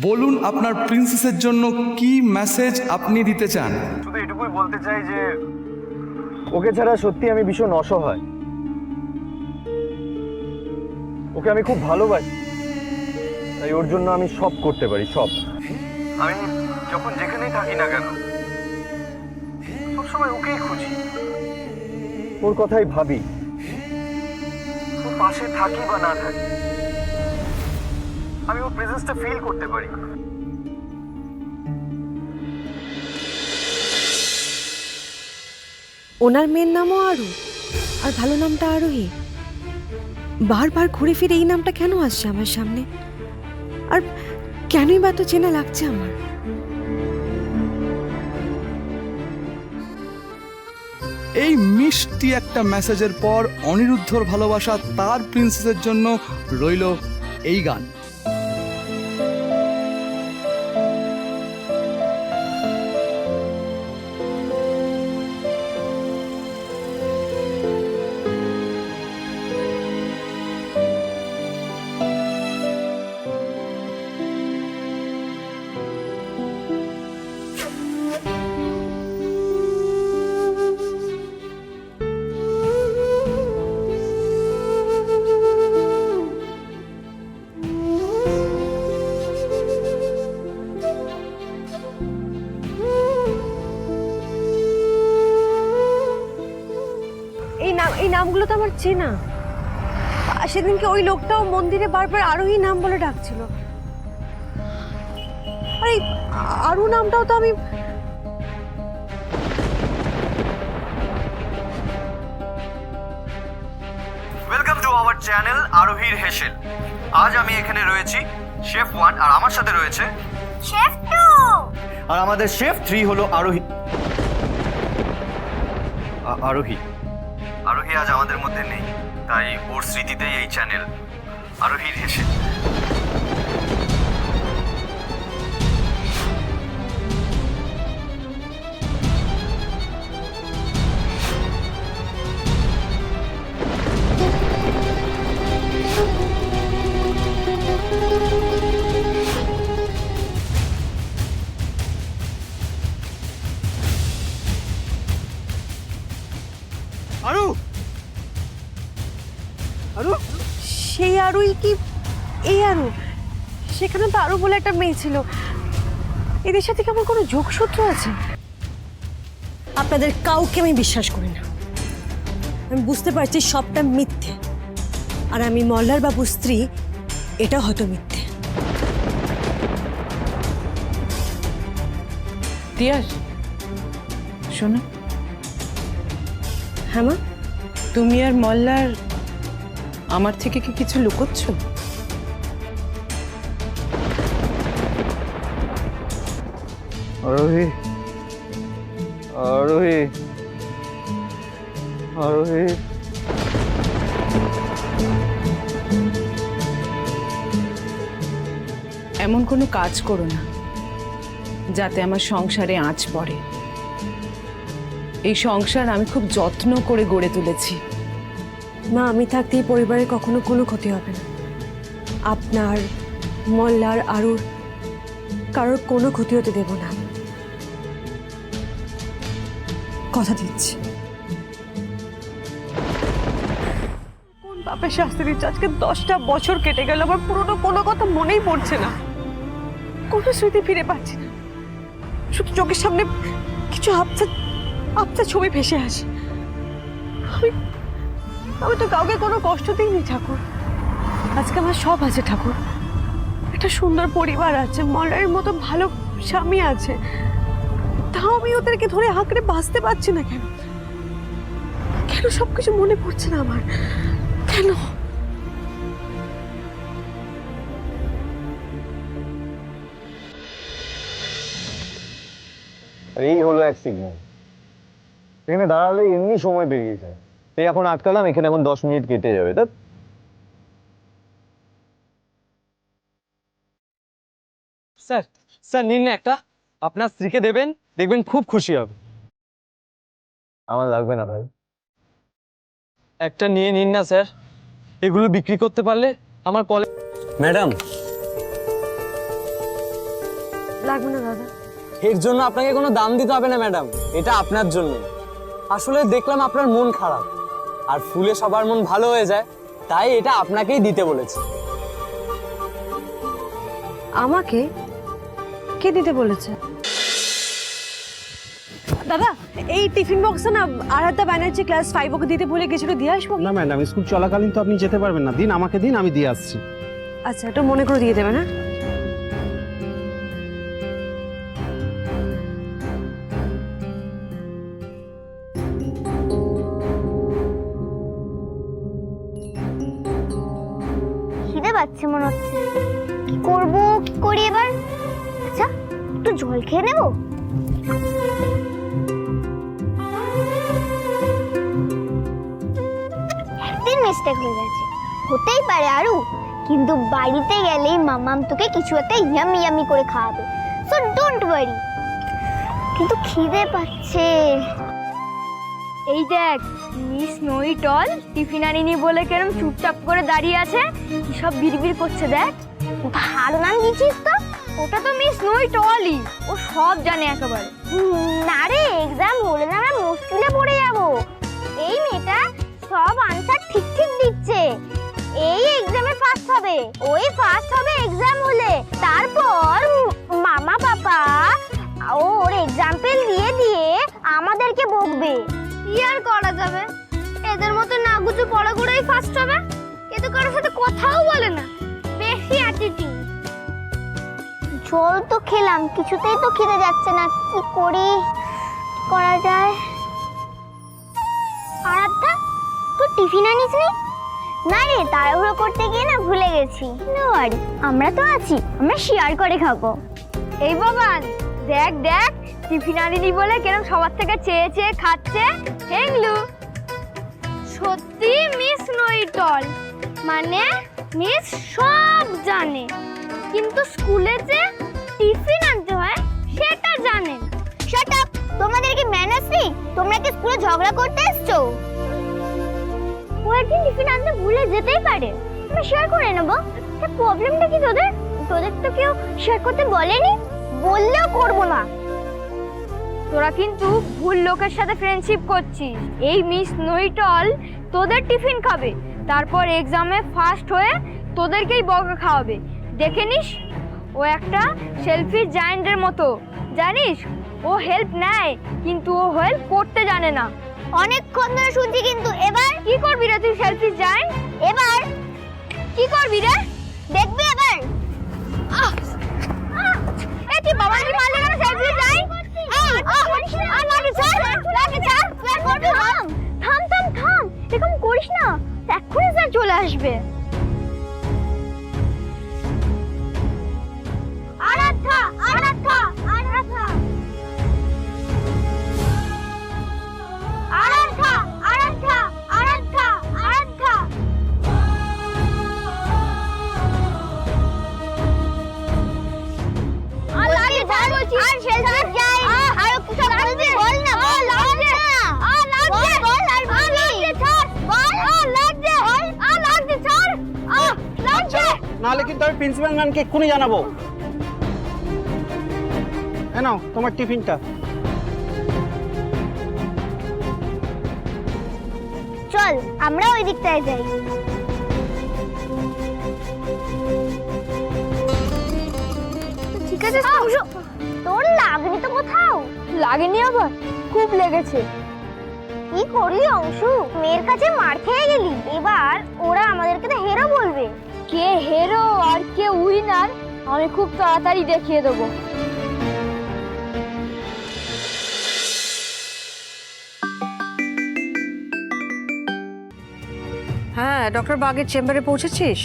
বলুন আপনার প্রিন্সেসের জন্য কি মেসেজ আপনি দিতে চান। শুধু এটুকুই বলতে চাই যে ওকে ছাড়া সত্যি আমি ভীষণ অসহায়। ওকে আমি খুব ভালোবাসি, তাই ওর জন্য আমি সব করতে পারি, সব। আমি যখন যেখানেই থাকি না কেন সবসময় ওকেই খুঁজি, ওর কথাই ভাবি, ওর পাশে থাকি বা না থাকি আমি ওর প্রেজেন্সটা ফিল করতে পারি। ওনার মেয়ের নামও আরু, আর ভালো নামটা আরোহী। বারবার ঘুরে ফিরে এই নামটা কেন আসছে আমার সামনে, আর কেনই বা তো চেনা লাগছে আমার। এই মিষ্টি একটা মেসেজের পর অনিরুদ্ধর ভালোবাসা তার প্রিন্সেসের জন্য রইল এই গান। এই নামগুলো তো আমার চেনা। সেদিনকে ওই লোকটাও মন্দিরে বারবার আরোহী নাম বলে ডাকছিল। আর এই আরু নামটাও তো আমি ওয়েলকাম টু আওয়ার চ্যানেল আরোহীর হেসেল। আজ আমি এখানে রয়েছি শেফ 1, আর আমার সাথে রয়েছে শেফ 2, আর আমাদের শেফ 3 হলো আরোহী। আরোহী আরোহী আজ আমাদের মধ্যে নেই, তাই ওর স্মৃতিতেই এই চ্যানেল আরোহীর হেসেল। আরু আরু সেই আরুই কি এই আরু? সেখানে তো আরু বলে একটা মেয়ে ছিল। এদের সাথে কি আমার কোনো যোগসূত্র আছে? আপনাদের কাউকে আমি বিশ্বাস করি না। আমি বুঝতে পারছি সবটা মিথ্যে, আর আমি মল্লার বাবুর স্ত্রী, এটা হয়তো মিথ্যে। তিয়াস, শোনো, হ্যাঁ মা? তুমি আর মল্লার আমার থেকে কি কিছু লুকোচ্ছ? আরোহী আরোহী আরোহী এমন কোনো কাজ করো না যাতে আমার সংসারে আঁচ পড়ে। এই সংসার আমি খুব যত্ন করে গড়ে তুলেছি। মা, আমি থাকতে এই পরিবারের কখনো কোনো ক্ষতি হবে না। আপনার, মল্লার, আরুর কারোর কোনো ক্ষতি হতে দেব না, কথা দিচ্ছি। কোন বাপের শাস্তি দিচ্ছে? আজকে 10টা বছর কেটে গেল, আমার পুরোনো কোনো কথা মনেই পড়ছে না, কোনো স্মৃতি ফিরে পাচ্ছি না। শুধু চোখের সামনে কিছু আবছা ছবি ভেসে আসে। আমি তো কাউকে কোনো কষ্ট দিইনি ঠাকুর। আজকে আমার সব আছে ঠাকুর। একটা সুন্দর পরিবার আছে, মলয়ের মতো ভালো স্বামী আছে, তাও আমি ওদেরকে ধরে আঁকড়ে বাঁচতে পারছি না। কেন কেন সবকিছু মনে পড়ছে না আমার? কেন? এই হলো এক সিগন্যাল। এখানে দাঁড়ালে এমনি সময় বেরিয়ে যায়। এই এখন আটকালাম, এখানে এখন 10 মিনিট কেটে যাবে। তা স্যার, স্যার নিন না একটা, আপনার স্ত্রীকে দেবেন, দেখবেন খুব খুশি হবে। আমার লাগবে না ভাই। একটা নিয়ে নিন না স্যার, এগুলো বিক্রি করতে পারলে আমার কলেজ। ম্যাডাম, লাগবে না দাদা। এর জন্য আপনাকে কোনো দাম দিতে হবে না ম্যাডাম, এটা আপনার জন্য। আসলে দেখলাম আপনার মন খারাপ, আর ফুলে সবার মন ভালো হয়ে যায়, তাই এটা আপনাকেই দিতে বলেছি। আমাকে কে দিতে বলেছে? দাদা এই টিফিন বক্সটা না আরাধ্যা ব্যানার্জি ক্লাস 5 ওকে দিতে ভুলে গেছিল, দিয়ে আসবো? না ম্যাডাম, স্কুল চলাকালীন তো আপনি যেতে পারবেন না। দিন, আমাকে দিন, আমি দিয়ে আসছি। আচ্ছা, একটু মনে করে দিয়ে দেবে না? খিদে পাচ্ছে মনে হচ্ছে, কি করবো কি করি এবার? আচ্ছা একটু জল খেয়ে নেবো। একদিন মিস্টেক হয়ে গেছে, হতেই পারে আরু, কিন্তু বাড়িতে গেলেই মামাম তোকে কিছু একটা ইয়ামি ইয়ামি করে খাওয়াবে, সো ডোন্ট ওয়ারি। কিন্তু খিদে পাচ্ছে। এই দেখ মিস নইটল টিফিন আনিনি বলে কেরম চুপচাপ করে দাঁড়িয়ে আছে, কি সব বিড়বিড় করছে দেখ। ভালো নাম দিয়েছিস তো, ওটা তো মিস নইটলই, ও সব জানে একেবারে। না রে, এক্সাম হলে না আমরা মুশকিলে পড়ে যাব। এই মেয়েটা সব আনসার ঠিক ঠিক দিচ্ছে, এই এক্সামে ফার্স্ট হবে, ওই ফার্স্ট হবে এক্সাম হলে, তারপর মামা পাপা ওর এক্সাম্পল দিয়ে দিয়ে আমাদেরকে বকবে। কি আর করা যাবে, এদের মতো না গুছু পড়া করেই ফার্স্ট হবে। এ তো কারোর সাথে কথাও বলে না, বেশি অ্যাটিটিউড। জল তো খেলাম, কিছুতেই তো খিদে যাচ্ছে না, কি করি করা যায়? আরাধ্যা তুই টিফিন আনিস নি? না রে, তাড়াহুড়ো করতে গিয়ে না ভুলে গেছি। নো ওয়ারি, আমরা তো আছি, আমরা শেয়ার করে খাবো। এই বাবান দেখ দেখ, টিফিন আনিনি বলে কেরম সবার থেকে চেয়ে চেয়ে খাচ্ছে। হেংলু, সত্যি মিস নইটল মানে মিস সব জানে, কিন্তু স্কুলে যে টিফিন আনতে হয় সেটা জানে না। শাট আপ, তোমাদের কি ম্যানার্স নেই? তোমরা কি স্কুলে ঝগড়া করতে এসছো? ও একদিন টিফিন আনতে ভুলে যেতেই পারে, আমরা শেয়ার করে নেবো। তা প্রবলেমটা কি তোদের? তোদের তো কেউ শেয়ার করতে বলেনি, বললেও করবো না। তোরা কিন্তু ভুল লোকের সাথে ফ্রেন্ডশিপ করছিস। এই মিস নইটল তোদের টিফিন খাবে, তারপর এক্সামে ফার্স্ট হয়ে তোদেরকেই বকা খাওয়াবে, দেখে নিস। ও একটা সেলফিশ জায়ান্টের মতো, জানিস? ও হেল্প নেয় কিন্তু ও হেল্প করতে জানে না। অনেকক্ষণ ধরে শুনছি, কিন্তু এবার কি করবি রে তুই সেলফিশ জায়ান্ট? এবার কি করবি রে? দেখবি এবার। এ তুই বাবা কি মারলি কেন সেলফিশ জায়ান্ট? থাম থাম থাম, এরকম করিস না, এক্ষুনি স্যার চলে আসবে। আরাধ্যা আরাধ্যা আরাধ্যা আরাধ্যা আরাধ্যা আরাধ্যা আরাধ্যা। আর লাগে ছাড় বলছি, আর সেলফিশ যাই আর কিছু লাগবে বল না, বল লাগবে আর লাগবে বল আর লাগবে ছাড় বল আর লাগবে আর লাগবে ছাড় লাগবে। নাহলে কিন্তু আমি প্রিন্সিপাল ম্যামকে এক্ষুনি জানাবো। নাও তোমার টিফিনটা। চল আমরা ওই দিকটায় যাই। ঠিক আছে, তোর লাগেনি তো কোথাও? লাগেনি, আবার খুব লেগেছে। কি করলি অংশু, মেয়ের কাছে মার খেয়ে গেলি। এবার ওরা আমাদেরকে তো হেরো বলবে। কে হেরো আর কে উইনার আমি খুব তাড়াতাড়ি দেখিয়ে দেবো। হ্যাঁ, ডক্টর বাগের চেম্বারে পৌঁছেছিস?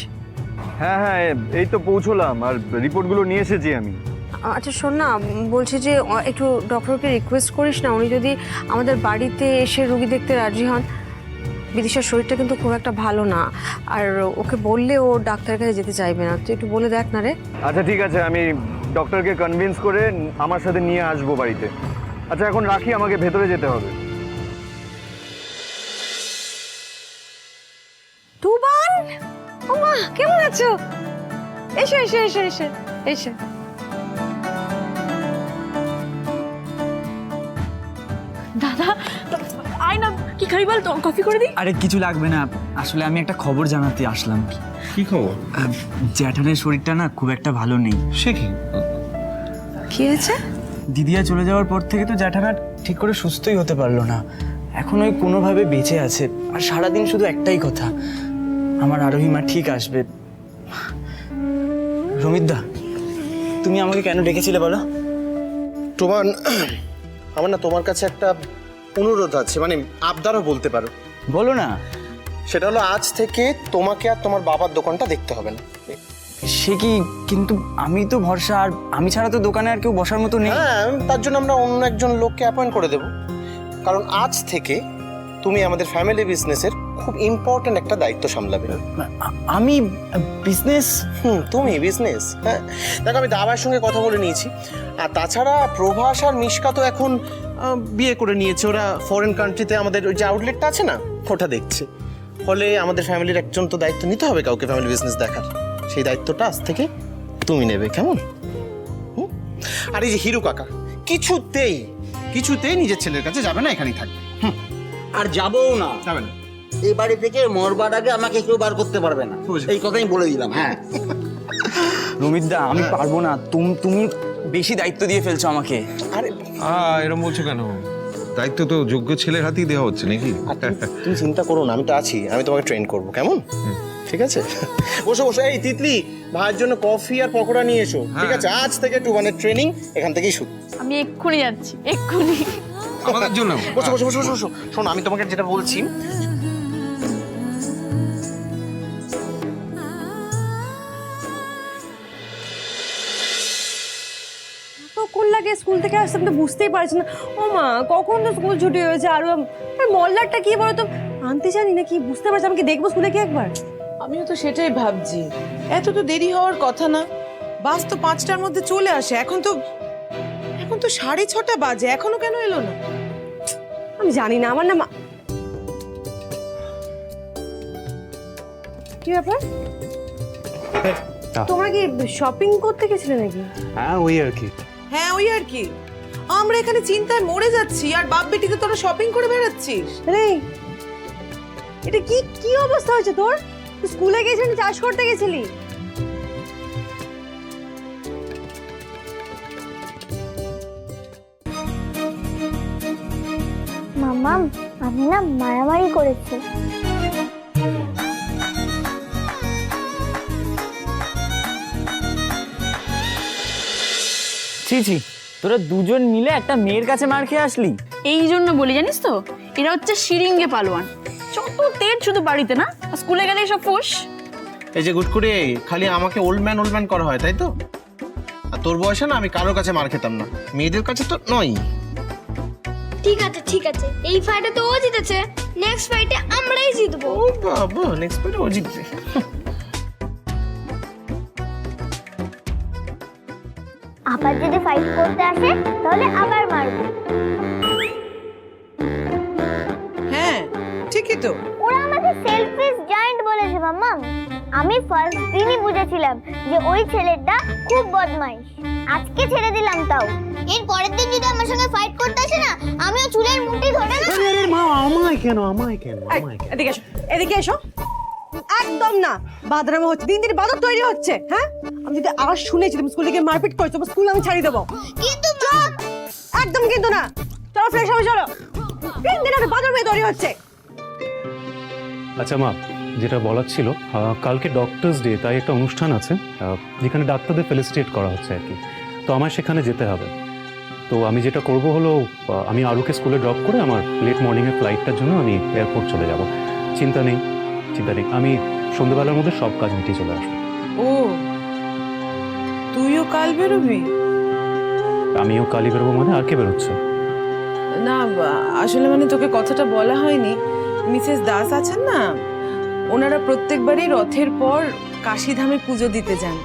হ্যাঁ হ্যাঁ, এই তো পৌঁছলাম, আর রিপোর্টগুলো নিয়ে এসেছি আমি। আচ্ছা শোন না, বলছি যে একটু ডক্টরকে রিকোয়েস্ট করিস না, উনি যদি আমাদের বাড়িতে এসে রুগী দেখতে রাজি হন। বিদিশার শরীরটা কিন্তু খুব একটা ভালো না, আর ওকে বললে ও ডাক্তারের কাছে যেতে চাইবে না, তুই একটু বলে দেখ না রে। আচ্ছা ঠিক আছে, আমি ডক্টরকে কনভিন্স করে আমার সাথে নিয়ে আসবো বাড়িতে। আচ্ছা এখন রাখি, আমাকে ভেতরে যেতে হবে। টুবান, ওমা কেমন আছো? এসো এসো এসো এসো এসো। আয় না, কি খাবি বল, তো কফি করে দিই। আরে কিছু লাগবে না, আসলে আমি একটা খবর জানাতে আসলাম। কি খবর? জ্যাঠানের শরীরটা না খুব একটা ভালো নেই। সে কি? কি হয়েছে? দিদিয়া চলে যাওয়ার পর থেকে তো জ্যাঠানা ঠিক করে সুস্থই হতে পারলো না। এখন ওই কোনোভাবে বেঁচে আছে, আর সারাদিন শুধু একটাই কথা, আমার আরোহী মা ঠিক আসবে। রমিতদা, তুমি আমাকে কেন ডেকেছিলে বলো? তোমার আমার না তোমার কাছে একটা অনুরোধ আছে, মানে আবদারও বলতে পারো। বলো না। সেটা হলো আজ থেকে তোমাকে আর তোমার বাবার দোকানটা দেখতে হবে না। সে কি? কিন্তু আমি তো ভরসা, আর আমি ছাড়া তো দোকানে আর কেউ বসার মতো নেই। হ্যাঁ, তার জন্য আমরা অন্য একজন লোককে অ্যাপয়েন্ট করে দেব। কারণ আজ থেকে তুমি আমাদের ফ্যামিলি বিজনেসের খুব ইম্পর্ট্যান্ট একটা দায়িত্ব সামলাবে। আমি বিজনেস? তুমি বিজনেস? হ্যাঁ, দেখো আমি দাবার সঙ্গে কথা বলে নিয়েছি। আর তাছাড়া প্রভাস আর মিশকা তো এখন বিয়ে করে নিয়েছে, ওরা ফরেন কান্ট্রিতে আমাদের ওই যে আউটলেটটা আছে না, ওটা দেখছে। ফলে আমাদের ফ্যামিলির একজন তো দায়িত্ব নিতে হবে কাউকে ফ্যামিলি বিজনেস দেখার। সেই দায়িত্বটা আজ থেকে তুমি নেবে, কেমন? আর এই যে হিরু কাকা কিছুতেই নিজের ছেলের কাছে যাবে না, এখানেই থাকবে। আর যাবও না, যাবে না। এই বাড়ি থেকে মরবার আগে আমাকে কেউ বার করতে পারবে না, এই কথাই বলে দিলাম। হ্যাঁ রমিতদা, আমি পারবো না, তুমি বেশি দায়িত্ব দিয়ে ফেলছো আমাকে। আরে এরকম বলছো কেন? দায়িত্ব তো যোগ্য ছেলের হাতেই দেওয়া হচ্ছে নাকি? তুমি চিন্তা করো না, আমি তো আছি, আমি তোমাকে ট্রেন করবো, কেমন? ঠিক আছে, বসো বসো। এই তিতলি, ভাইয়ের জন্য কফি আর পকোড়া নিয়ে এসো। ঠিক আছে, আজ থেকে টুবানের ট্রেনিং এখান থেকেই শুরু। আমি এক্ষুনি যাচ্ছি, এক্ষুনি। আমাদের জন্য বসো বসো বসো বসো। শোনো, আমি তোমাকে যেটা বলছি, কতক্ষণ লাগে স্কুল থেকে আসতে, আমি তো বুঝতেই পারছি না। ও মা, কখন তো স্কুল ছুটি হয়েছে। আর মল্লারটা কি বলো তো, আনতে জানি না কি, বুঝতে পারছি। আমি কি দেখবো স্কুলে কি একবার? আমিও তো সেটাই ভাবছি, এত তো দেরি হওয়ার কথা না। বাস তো 5টার মধ্যে চলে আসে, এখন তো 6:30 বাজে, এখনো কেন এলো না? আমি জানি না, আমার না কি ব্যাপার? তোমরা কি শপিং করতে গেছিলে নাকি? হ্যাঁ, ওই আর কি। হ্যাঁ, ওই আর কি। আমরা এখানে চিন্তায় মরে যাচ্ছি, আর বাপ বেটিতে তোরা শপিং করে বেড়াচ্ছিস। রে, এটা কি কি অবস্থা হয়েছে তোর? তুই স্কুলে গেছিলি, চাষ করতে গেছিলি? মামা, আমি না মারামারি করেছি। ছি ছি, তোরা দুজন মিলে একটা মেয়ের কাছে মার খেয়ে আসলি? এই জন্য বলি, জানিস তো, এরা হচ্ছে শিরিঙ্গে পালোয়ান। যত তেজ শুধু বাড়িতে না, স্কুলে গেলে সব ফোস। এই যে গুটকুড়ি, খালি আমাকে ওল্ড ম্যান করা হয়, তাই তো? আর তোর বয়সে না আমি কারোর কাছে মার খেতাম না, মেয়েদের কাছে তো নয়। ঠিক আছে ঠিক আছে, এই ফাইটে তো ও জিতেছে, নেক্সট ফাইটে আমরাই জিতবো। ও বাবা, নেক্সট ফাইটে ও জিতবে। আবার যদি ফাইট করতে আসে তাহলে আবার মারবো। হ্যাঁ, ঠিকই তো। ওরা আমাকে সেলফিশ জায়ান্ট বলেছে মাম্মা। আমি ফার্স্ট দিনই বুঝেছিলাম যে ওই ছেলেটা খুব বদমাইশ। আজকে ছেড়ে দিলাম তাও। এর পরের দিন যদি আমার সঙ্গে ফাইট করতে আসে না, আমিও চুলের মুঠি ধরে না। আরে মা, আমায় কেন? এদিকে এসো, এদিকে এসো। একদম না, বাদরামো হচ্ছে, দিন দিন বাদর তৈরি হচ্ছে। হ্যাঁ, আমি যদি আবার শুনেছি তুমি স্কুলে গিয়ে মারপিট করছো, স্কুল আমি ছাড়িয়ে দেবো। কিন্তু একদম কিন্তু না। চলো ফ্রেশ হবে, চলো। দিন দিন একটা বাদর মেয়ে তৈরি হচ্ছে। আচ্ছা মা, যেটা বলার ছিল, কালকে ডক্টরস ডে, তাই একটা অনুষ্ঠান আছে যেখানে ডাক্তারদের ফেলিসিটেট করা হচ্ছে আর কি। তো আমার সেখানে যেতে হবে। তো আমি যেটা করব হলো, আমি আরুকে স্কুলে ড্রপ করে আমার লেট মর্নিংয়ের ফ্লাইটটার জন্য আমি এয়ারপোর্ট চলে যাব। চিন্তা নেই, আমি সন্ধ্যাবেলার মধ্যে সব কাজ মিটিয়ে চলে আসবো। ও, তুইও কাল বেরোবি? আমিও কালই বেরোবো। মানে আর কে বেরোচ্ছে? না, আসলে মানে তোকে কথাটা বলা হয়নি। মিসেস দাস আছেন না, ওনারা প্রত্যেকবারই রথের পর কাশীধামে পুজো দিতে যান।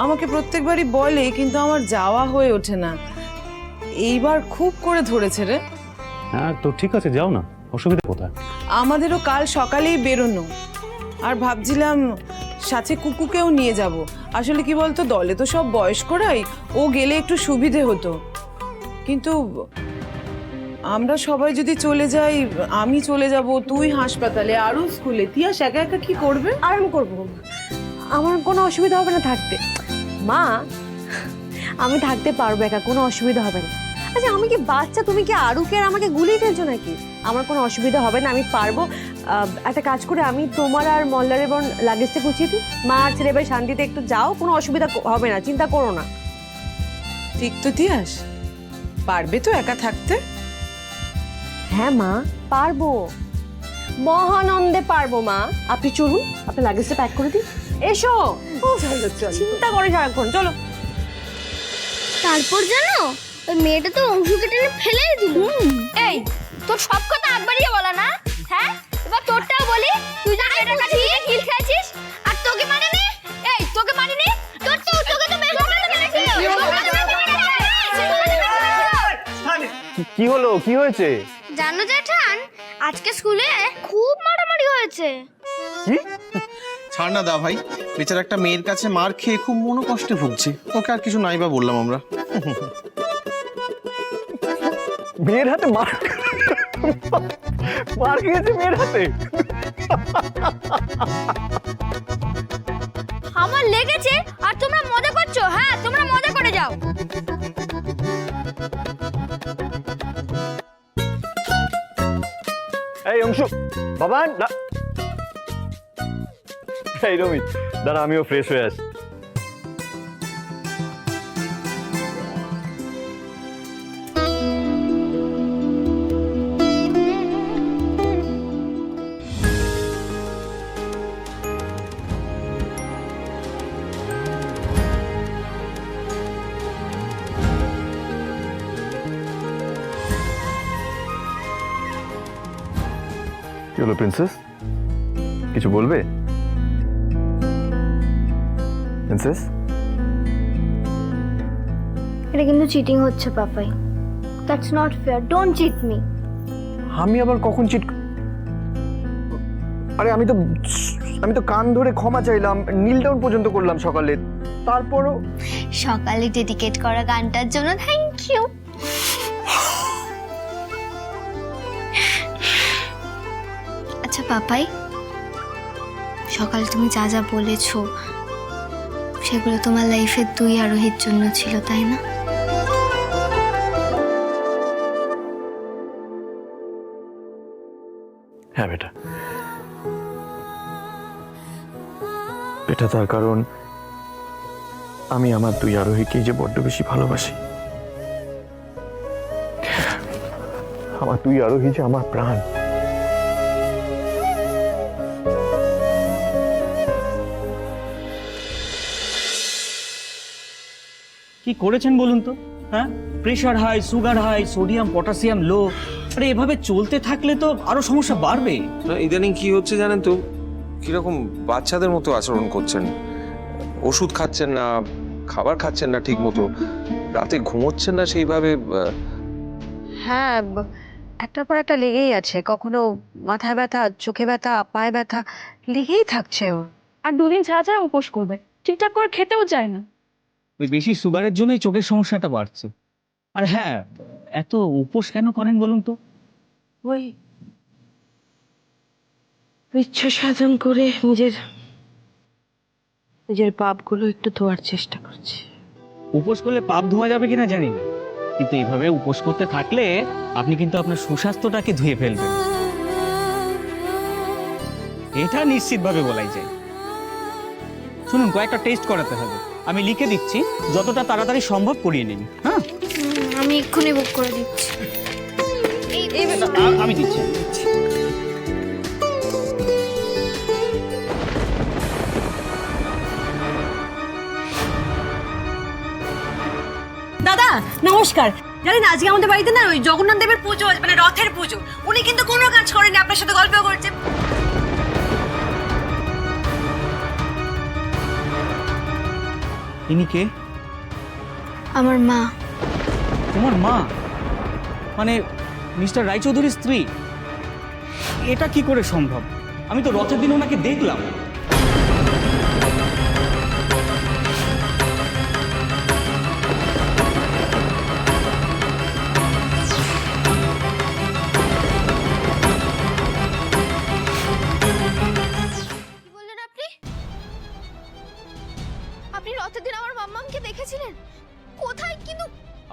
আমাকে প্রত্যেকবারই বলে, কিন্তু আমার যাওয়া হয়ে ওঠে না। এইবার খুব করে ধরেছে রে। হ্যাঁ, তো ঠিক আছে, যাও না, অসুবিধা কোথায়? আমাদেরও কাল সকালেই বেরোনো, আর ভাবছিলাম সাথে কুকুকেও নিয়ে যাব। আসলে কি বলতো, দলে তো সব বয়স্করাই, ও গেলে একটু সুবিধে হতো। কিন্তু আমরা সবাই যদি চলে যাই, আমি চলে যাব, তুই হাসপাতালে, আরও স্কুলে, তিয়াস একা একা কি করবে? আরাম করবো। আমার কোনো অসুবিধা হবে না থাকতে। মা, আমি থাকতে পারবো একা, কোনো অসুবিধা হবে না। আচ্ছা, আমি কি বাচ্চা? তুমি কি আরুকে আর আমাকে গুলিয়ে ফেলছো নাকি? আমার কোনো অসুবিধা হবে না, আমি পারবো। একটা কাজ করে আমি তোমার আর মল্লারের বোন লাগেজটা গুছিয়ে দিই। মা আর ছেলে ভাই শান্তিতে একটু যাও, কোনো অসুবিধা হবে না, চিন্তা করো না। ঠিক তো তিয়াস? পারবে তো একা থাকতে? হ্যাঁ মা, পারবো, মহানন্দে পারবো মা। আপনি চলুন, আপনার লাগেজটা প্যাক করে দিন। এসো। চিন্তা করে সারাক্ষণ, চলো। তারপর জানো, ওই মেয়েটা তো অংশুকে টেনে ফেলেই দিল। এই, তোর সব কথা একবারই বলা না? হ্যাঁ, এবার তোরটাও বলি। তুই যা মেয়েটার কাছে গিয়ে কিল খেয়েছিস, আর তোকে মানেনি? এই, তোকে মানেনি? তোকে তো বের করে ফেলেছিল। কি হলো, কি হয়েছে? জানো জেঠান, আজকে স্কুলে খুব মারামারি হয়েছে। কি? ছাড় না দা ভাই, বেচারা একটা মেয়ের কাছে মার খেয়ে খুব মনোকষ্টে ভুগছে। ওকে আর কিছু নাই বা বললাম আমরা। মেয়ের হাতে মার খেয়েছে মেয়ের হাতে? আমার লেগেছে আর তোমরা মজা করছো। হ্যাঁ, তোমরা মজা করে যাও। এই অংশু, বাবা না। এই রমিত, দাঁড়া আমিও ফ্রেশ হয়ে আসি। কি হলো প্রিন্সেস, কিছু বলবে? প্রিন্সেস, এটা কিন্তু চিটিং হচ্ছে Papai. That's not fair, don't cheat me. আমি আবার কখন চিট? আরে আমি তো কান ধরে ক্ষমা চাইলাম, নীল ডাউন পর্যন্ত করলাম সকালে। তারপরও সকালে ডেডিকেট করা গানটার জন্য থ্যাংক ইউ। আচ্ছা পাপাই, সকালে তুমি যা যা বলেছো সেগুলো তোমার লাইফের 2 আরোহীর জন্য ছিল, তাই না? হ্যাঁ বেটা, এটা তার কারণ আমি আমার 2 আরোহীকে যে বড্ড বেশি ভালোবাসি। আমার 2 আরোহী যে আমার প্রাণ। কি করেছেন বলুন তো? হ্যাঁ, pressure high, sugar high, sodium potassium low. আরে এভাবে চলতে থাকলে তো আরো সমস্যা বাড়বে। ইদানিং কি হচ্ছে জানেন তো, কিরকম বাচ্চাদের মতো আচরণ করছেন। ওষুধ খাচ্ছেন না, খাবার খাচ্ছেন না ঠিক মতো, রাতে ঘুমোচ্ছেন না সেইভাবে। হ্যাঁ, একটার পর একটা লেগেই আছে। কখনো মাথায় ব্যথা, চোখে ব্যথা, পায়ে ব্যথা লেগেই থাকছে ওর। আর 2 দিন ছাড়া ছাড়া উপোস করবে, ঠিকঠাক করে খেতেও চায় না। ওই বেশি সুগারের জন্যই চোখের সমস্যাটা বাড়ছে। আর হ্যাঁ, এত উপোস কেন করেন বলুন তো? ওই ইচ্ছা সাধন করে নিজের পাপগুলো একটু ধোয়ার চেষ্টা করছি। উপোস করলে পাপ ধোয়া যাবে কিনা জানি না, কিন্তু এইভাবে উপোস করতে থাকলে আপনি কিন্তু আপনার সুস্বাস্থ্যটাকে ধুয়ে ফেলবেন, এটা নিশ্চিতভাবে বলাই যায়। শুনুন, কয়েকটা টেস্ট করাতে হবে, আমি লিখে দিচ্ছি, যতটা তাড়াতাড়ি সম্ভব করিয়ে নিন। হ্যাঁ, আমি এক্ষুনি বুক করে দিচ্ছি। আমি দিচ্ছি। দাদা নমস্কার। জানেন আজকে আমাদের বাড়িতে না ওই জগন্নাথ দেবের পুজো আছে, মানে রথের পুজো। উনি কিন্তু কোনো কাজ করেনি, আপনার সাথে গল্প করছে। ইনি কে? আমার মা। তোমার মা? মানে মিস্টার রায়চৌধুরীর স্ত্রী? এটা কি করে সম্ভব? আমি তো রথের দিন ওনাকে দেখলাম।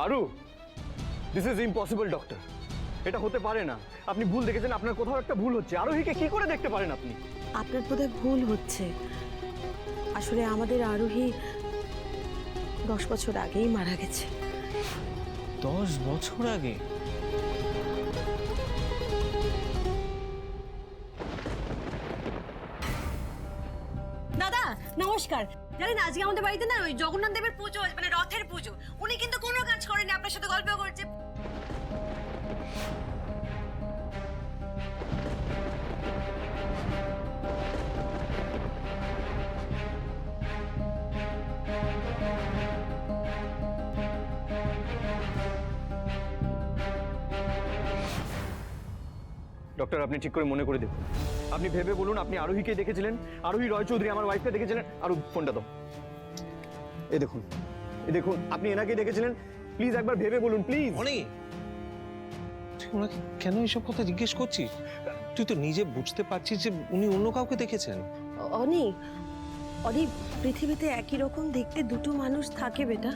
আরু, দিস ইজ ইম্পসিবল ডক্টর। এটা হতে পারে না। আপনি ভুল দেখেছেন, আপনার কোথাও একটা ভুল হচ্ছে। আরোহীকে কি করে দেখতে পারেন আপনি? আপনার বোধহয় ভুল হচ্ছে। আসলে আমাদের আরোহী 10 বছর আগেই মারা গেছে। 10 বছর আগে? দাদা নমস্কার। জানেন আজকে আমাদের বাড়িতে না ওই জগন্নাথ দেবের পুজো, মানে রথের পুজো। উনি কিন্তু কোনো কাজ করেনি, আপনার সাথে গল্প করছে। ডক্টর, আপনি ঠিক করে মনে করে দেখুন। আপনি ভেবে বলুন, আপনি আরোহীকে দেখেছিলেন? আরোহী রয় চৌধুরী আমার ওয়াইফকে দেখেছিলেন? আরো ফোনটা দাও। এই দেখুন, এই দেখুন, আপনি এনাকে দেখেছিলেন? প্লিজ একবার ভেবে বলুন, প্লিজ। অনি, তুই ওনাকে কেন এইসব কথা জিজ্ঞেস করছিস? তুই তো নিজে বুঝতে পারছিস যে উনি অন্য কাউকে দেখেছেন। অনি, অনি, পৃথিবীতে একই রকম দেখতে দুটো মানুষ থাকে বেটা।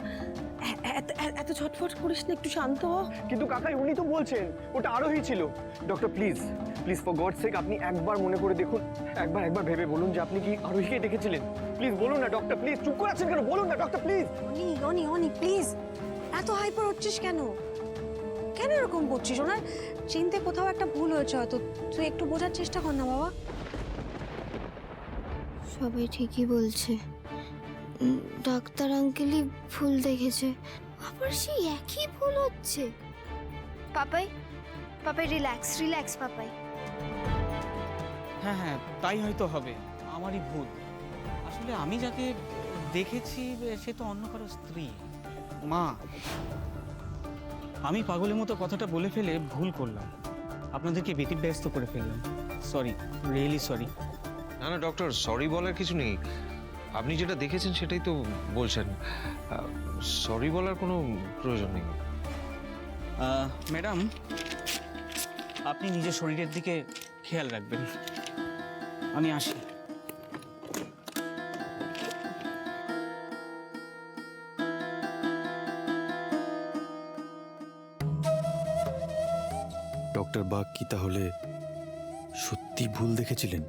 এত ছটফট করিস না, একটু শান্ত হ। কিন্তু কাকাই, উনি তো বলছেন ওটা আরোহী ছিল। Doctor please, please for God sake আপনি একবার মনে করে দেখুন। একবার ভেবে বলুন যে আপনি কি আরোহীকে দেখেছিলেন। প্লিজ বলুন না ডক্টর, প্লিজ। চুপ করে আছেন কেন? বলুন না doctor, please. Oni, Oni, Oni, please. এত হাইপার হচ্ছিস কেন? কেন এরকম করছিস? ওনার চিনতে কোথাও একটা ভুল হয়েছে হয়তো। তুই একটু বোঝার চেষ্টা কর না বাবা। সবাই ঠিকই বলছে, ডাক্তার আঙ্কেলই ভুল দেখেছে। আবার সেই একই ভুল হচ্ছে। Papai, Papai relax, relax Papai. হ্যাঁ হ্যাঁ, তাই হয়তো হবে। আমারই ভুল। আসলে আমি যাকে দেখেছি সে তো অন্য কারো স্ত্রী, মা। আমি পাগলের মতো কথাটা বলে ফেলে ভুল করলাম, আপনাদেরকে ব্যতিব্যস্ত করে ফেললাম। Sorry, really sorry. না না ডক্টর, সরি বলার কিছু নেই। আপনি যেটা দেখেছেন সেটাই তো বলছেন। সরি বলার কোনো প্রয়োজন নেই। ম্যাডাম, আপনি নিজের শরীরের দিকে খেয়াল রাখবেন। আমি আসি। ডক্টর বাগ কি তাহলে সত্যি ভুল দেখেছিলেন?